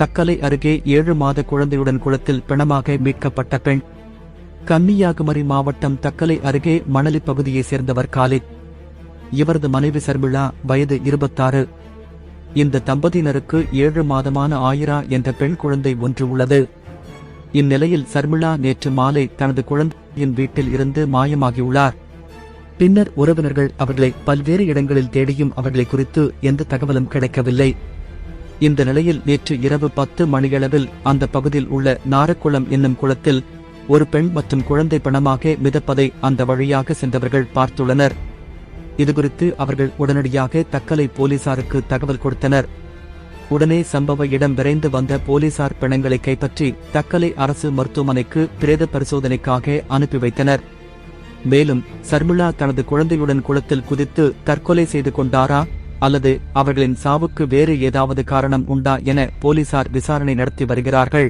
தக்கலை அருகே 7 மாத குழந்தையுடன் குளத்தில் பிணமாக மீட்கப்பட்ட பெண். கன்னியாகுமரி மாவட்டம் தக்கலை அருகே மணலி பகுதியைச் சேர்ந்தவர் காலித். இவரது மனைவி சர்மிளா, வயது 26. இந்த தம்பதியினருக்கு 7 மாதமான ஆயிரா என்ற பெண் குழந்தை ஒன்று உள்ளது. இந்நிலையில் சர்மிளா நேற்று மாலை தனது குழந்தையின் வீட்டில் இருந்து மாயமாகியுள்ளார். பின்னர் உறவினர்கள் அவர்களை பல்வேறு இடங்களில் தேடியும் அவர்களை குறித்து எந்த தகவலும் கிடைக்கவில்லை. இந்த நிலையில் நேற்று இரவு 10 மணியளவில் அந்த பகுதியில் உள்ள நாரக்குளம் என்னும் குளத்தில் ஒரு பெண் மற்றும் குழந்தை பிணமாக மிதப்பதை அந்த வழியாக சென்றவர்கள் பார்த்துள்ளனர். இதுகுறித்து அவர்கள் உடனடியாக தக்கலை போலீசாருக்கு தகவல் கொடுத்தனர். உடனே சம்பவ இடம் விரைந்து வந்த போலீசார் பிணங்களை கைப்பற்றி தக்கலை அரசு மருத்துவமனைக்கு பிரேத பரிசோதனைக்காக அனுப்பி வைத்தனர். மேலும் சர்மிளா தனது குழந்தையுடன் குளத்தில் குதித்து தற்கொலை செய்து கொண்டாரா அல்லது அவர்களின் சாவுக்கு வேறு ஏதாவது காரணம் உண்டா என போலீசார் விசாரணை நடத்தி வருகிறார்கள்.